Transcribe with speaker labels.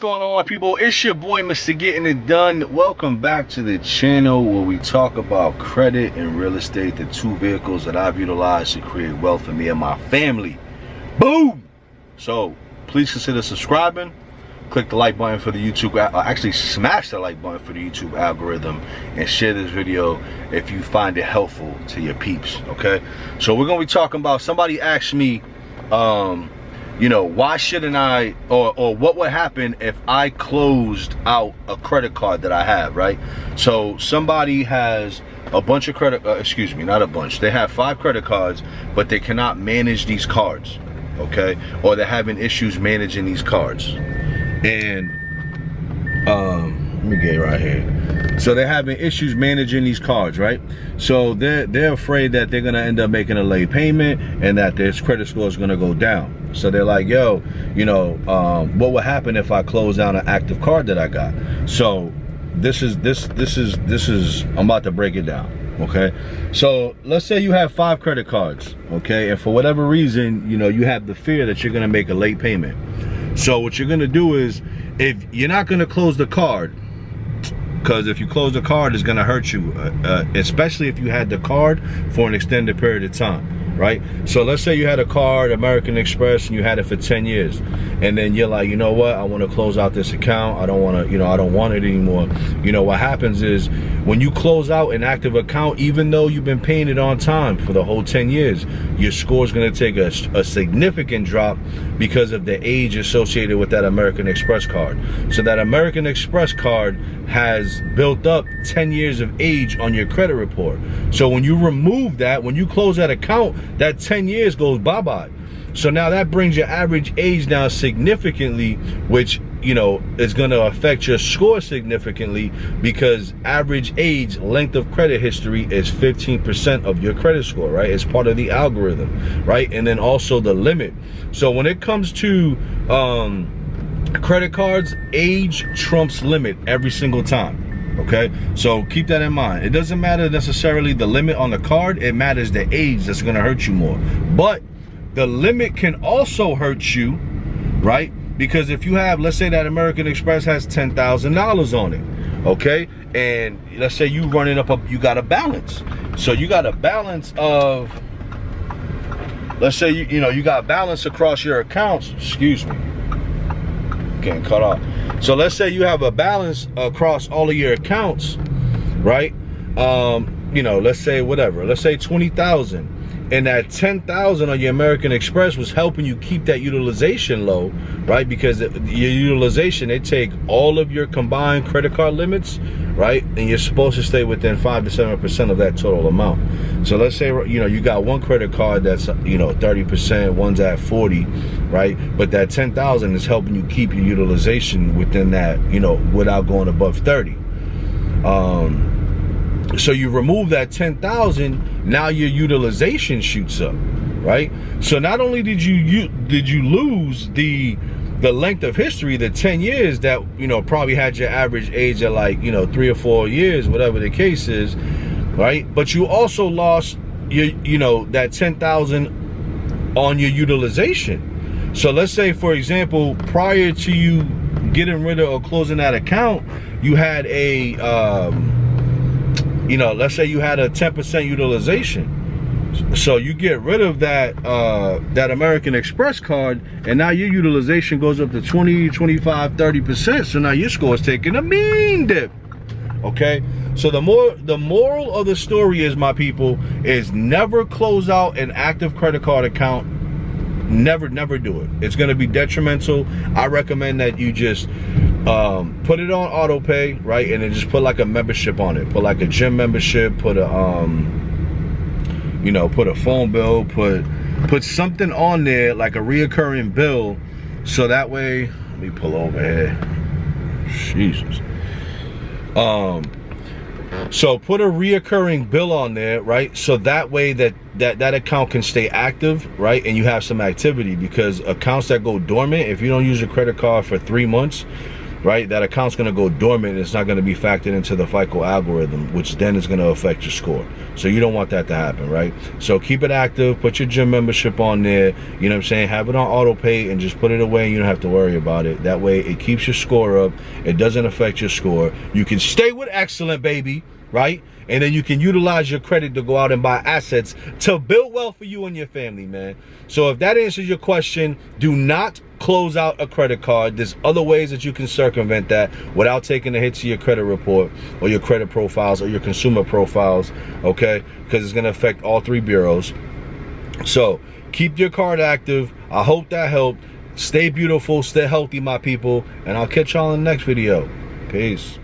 Speaker 1: going on, people? It's your boy, Mr. Getting It Done. Welcome back to the channel where we talk about credit and real estate, the two vehicles that I've utilized to create wealth for me and my family. Boom! So, please consider subscribing. Click the like button for the YouTube, actually smash the like button for the YouTube algorithm, and share this video if you find it helpful to your peeps, okay? So we're gonna be talking about, somebody asked me, you know, why shouldn't I, or what would happen if I closed out a credit card that I have, right? So somebody has a bunch of credit, excuse me, not a bunch. They have 5 credit cards, but they cannot manage these cards, okay? Or they're having issues managing these cards. And, let me get it right here. So they're having issues managing these cards, right? So they're afraid that they're gonna end up making a late payment and that their credit score is gonna go down. So they're like, yo, you know, what would happen if I close down an active card that I got? So this is I'm about to break it down, okay? So let's say you have 5 credit cards, okay? And for whatever reason, you know, you have the fear that you're gonna make a late payment. So what you're gonna do is, if you're not gonna close the card, because if you close the card, it's gonna hurt you, especially if you had the card for an extended period of time, right? So let's say you had a card, American Express, and you had it for 10 years, and then you're like, you know what, I want to close out this account. I don't want to, you know, I don't want it anymore. You know, what happens is, when you close out an active account, even though you've been paying it on time for the whole 10 years, your score is going to take a significant drop because of the age associated with that American Express card. So that American Express card has built up 10 years of age on your credit report. So when you remove that, when you close that account, that 10 years goes bye-bye. So now that brings your average age down significantly, which, you know, is going to affect your score significantly, because average age, length of credit history is 15% of your credit score, right? It's part of the algorithm, right? And then also the limit. So when it comes to credit cards, age trumps limit every single time, okay? So keep that in mind. It doesn't matter necessarily the limit on the card, it matters the age that's going to hurt you more. But the limit can also hurt you, right? Because if you have, let's say that American Express has $10,000 on it, okay? And let's say you running up, you got a balance. So you got a balance of, let's say you know, you got balance across your accounts, excuse me, getting cut off. So let's say you have a balance across all of your accounts, right? You know, let's say whatever, let's say 20,000. And that 10,000 on your American Express was helping you keep that utilization low, right? Because your utilization, they take all of your combined credit card limits, right? And you're supposed to stay within 5 to 7% of that total amount. So let's say, you know, you got one credit card that's, you know, 30%, one's at 40, right? But that 10,000 is helping you keep your utilization within that, you know, without going above 30. So you remove that 10,000, now your utilization shoots up, right? So not only did you lose the length of history, the 10 years that, you know, probably had your average age at, like, you know, 3 or 4 years, whatever the case is, right? But you also lost your, you know, that 10,000 on your utilization. So let's say, for example, prior to you getting rid of or closing that account, you had a you know, let's say you had a 10% utilization. So you get rid of that that American Express card, and now your utilization goes up to 20, 25, 30%. So now your score is taking a mean dip. Okay? So the moral of the story is, my people, is never close out an active credit card account. Never do it. It's going to be detrimental. I recommend that you just put it on auto pay, right? And then just put like a membership on it. Put like a gym membership, put a you know, put a phone bill, put something on there, like a reoccurring bill, so that way, let me pull over here. Jesus. So put a reoccurring bill on there, right? So that way that account can stay active, right? And you have some activity, because accounts that go dormant, if you don't use your credit card for 3 months, right? That account's gonna go dormant. It's not gonna be factored into the FICO algorithm, which then is gonna affect your score. So you don't want that to happen, right? So keep it active, put your gym membership on there, you know what I'm saying? Have it on auto pay and just put it away and you don't have to worry about it. That way it keeps your score up, it doesn't affect your score. You can stay with excellent, baby, right? And then you can utilize your credit to go out and buy assets to build wealth for you and your family, man. So if that answers your question, do not close out a credit card. There's other ways that you can circumvent that without taking a hit to your credit report or your credit profiles or your consumer profiles, okay? Because it's going to affect all three bureaus. So keep your card active. I hope that helped. Stay beautiful, stay healthy, my people, and I'll catch y'all in the next video. Peace.